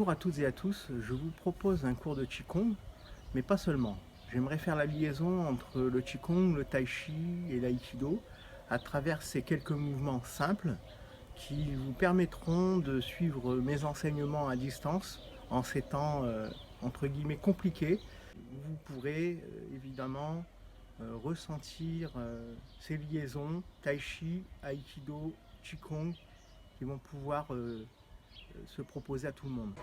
Bonjour à toutes et à tous, je vous propose un cours de Qigong, mais pas seulement. J'aimerais faire la liaison entre le Qigong, le Tai Chi et l'Aïkido à travers ces quelques mouvements simples qui vous permettront de suivre mes enseignements à distance en ces temps entre guillemets compliqués. Vous pourrez évidemment ressentir ces liaisons Tai Chi, Aïkido, Qigong qui vont pouvoir se proposer à tout le monde.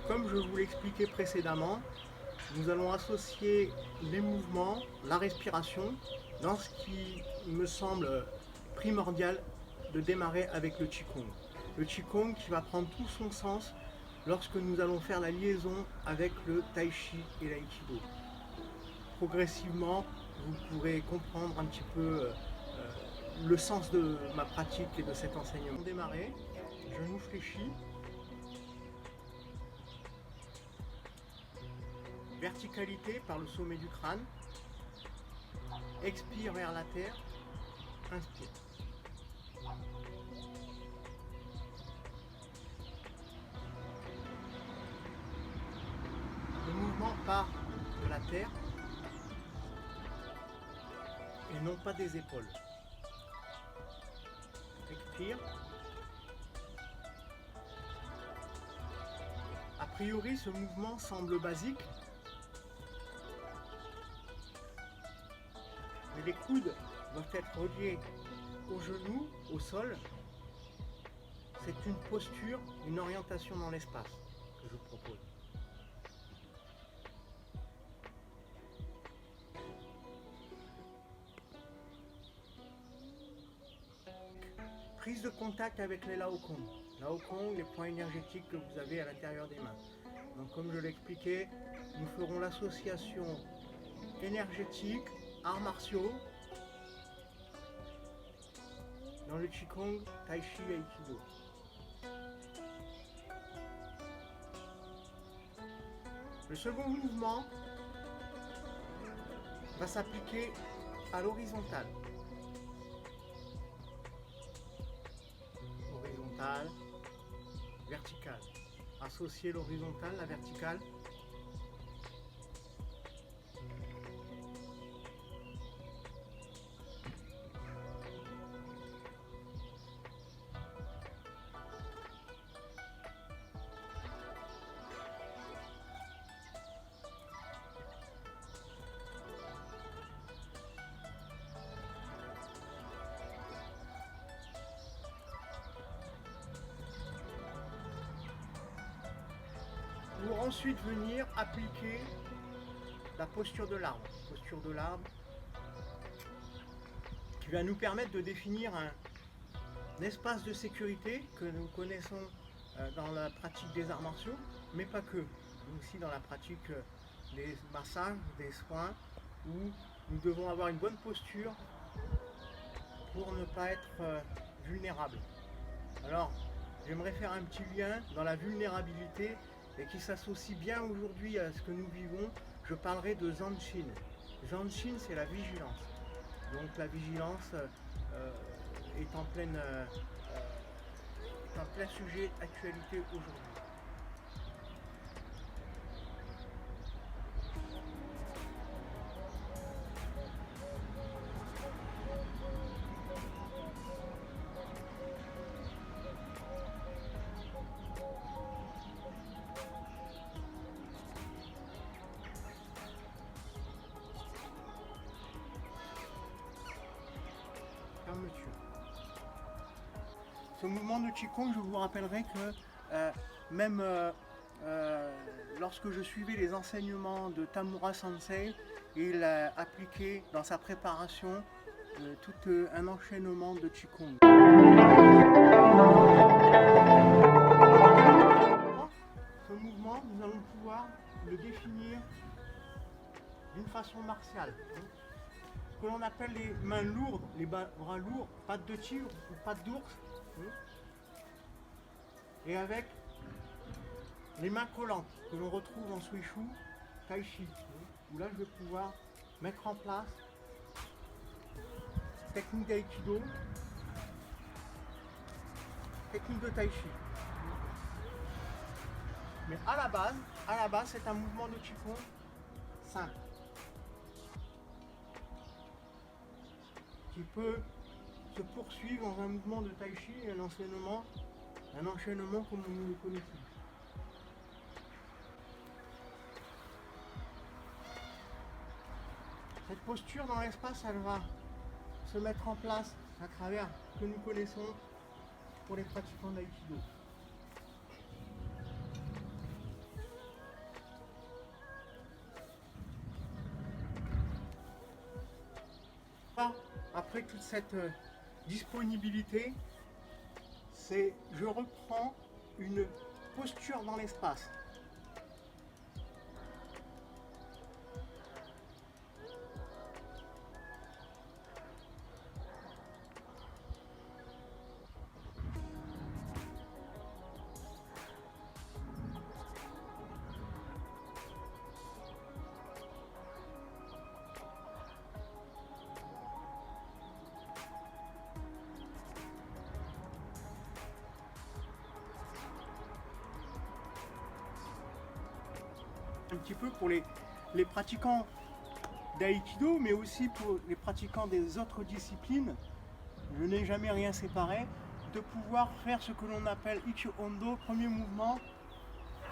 Comme je vous l'expliquais précédemment, nous allons associer les mouvements, la respiration, dans ce qui me semble primordial de démarrer avec le Qigong. Le Qigong qui va prendre tout son sens lorsque nous allons faire la liaison avec le Tai Chi et l'Aïkido. Progressivement, vous pourrez comprendre un petit peu le sens de ma pratique et de cet enseignement. Pour démarrer, genoux fléchis, verticalité par le sommet du crâne, expire vers la terre, inspire. Le mouvement part de la terre et non pas des épaules. Expire. A priori, ce mouvement semble basique, mais les coudes doivent être reliés aux genoux, au sol. C'est une posture, une orientation dans l'espace que je propose. Prise de contact avec les Laocoon. Laocoon, les points énergétiques que vous avez à l'intérieur des mains. Donc comme je l'expliquais, nous ferons l'association énergétique, arts martiaux, dans le Qigong, Tai Chi et Aikido. Le second mouvement va s'appliquer à l'horizontale. Horizontale, verticale. Associer l'horizontale, la verticale. Pour ensuite venir appliquer la posture de l'arbre. Posture de l'arbre qui va nous permettre de définir un espace de sécurité que nous connaissons dans la pratique des arts martiaux, mais pas que. Aussi dans la pratique des massages, des soins, où nous devons avoir une bonne posture pour ne pas être vulnérable. Alors, j'aimerais faire un petit lien dans la vulnérabilité et qui s'associe bien aujourd'hui à ce que nous vivons. Je parlerai de Zanshin. Zanshin, c'est la vigilance. Donc la vigilance est en plein sujet d'actualité aujourd'hui. Ce mouvement de Qigong, je vous rappellerai que même lorsque je suivais les enseignements de Tamura Sensei, il appliquait dans sa préparation tout un enchaînement de Qigong. Ce mouvement, nous allons pouvoir le définir d'une façon martiale. Ce que l'on appelle les mains lourdes, les bras lourds, pattes de tigre ou pattes d'ours. Et avec les mains collantes que l'on retrouve en Suishu, Tai Chi, où là je vais pouvoir mettre en place technique d'Aikido, technique de Tai Chi. Mais à la base, c'est un mouvement de Qigong simple qui peut se poursuivre dans un mouvement de Tai Chi et un enchaînement comme nous le connaissons. Cette posture dans l'espace, elle va se mettre en place à travers ce que nous connaissons pour les pratiquants d'aïkido. Après toute cette disponibilité, je reprends une posture dans l'espace. Un petit peu pour les pratiquants d'aïkido, mais aussi pour les pratiquants des autres disciplines, je n'ai jamais rien séparé, de pouvoir faire ce que l'on appelle Ichi-Ondo, premier mouvement,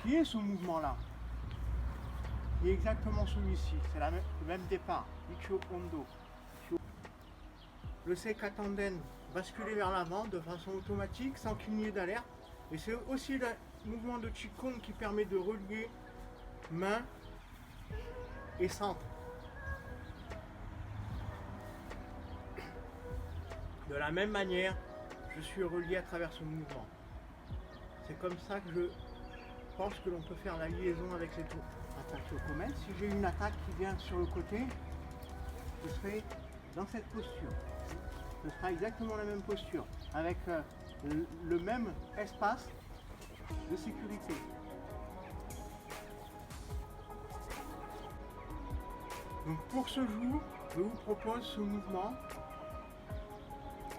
qui est ce mouvement-là, qui est exactement celui-ci, c'est le même départ, Ichi-Ondo. Le Seikatanden basculer vers l'avant de façon automatique, sans qu'il n'y ait d'alerte, et c'est aussi le mouvement de Qigong qui permet de relier main et centre. De la même manière, je suis relié à travers ce mouvement. C'est comme ça que je pense que l'on peut faire la liaison avec les attaques Shokomen. Si j'ai une attaque qui vient sur le côté, je serai dans cette posture. Ce sera exactement la même posture, avec le même espace de sécurité. Donc pour ce jour, je vous propose ce mouvement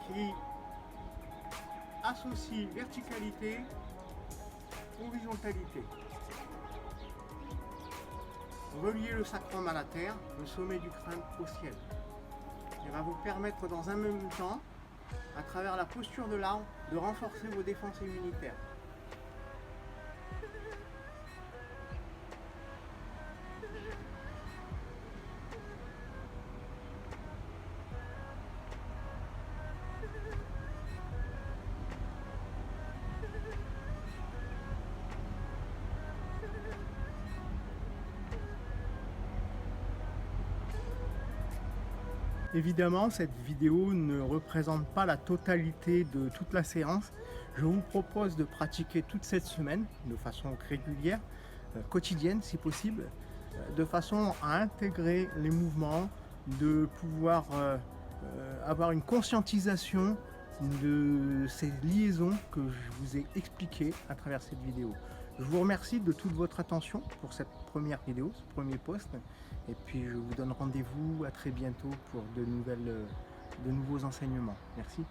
qui associe verticalité, horizontalité. Relier le sacrum à la terre, le sommet du crâne au ciel. Il va vous permettre dans un même temps, à travers la posture de l'arbre, de renforcer vos défenses immunitaires. Évidemment, cette vidéo ne représente pas la totalité de toute la séance. Je vous propose de pratiquer toute cette semaine de façon régulière, quotidienne si possible, de façon à intégrer les mouvements, de pouvoir avoir une conscientisation de ces liaisons que je vous ai expliquées à travers cette vidéo. Je vous remercie de toute votre attention pour cette première vidéo, ce premier post. Et puis je vous donne rendez-vous à très bientôt pour de nouveaux enseignements. Merci.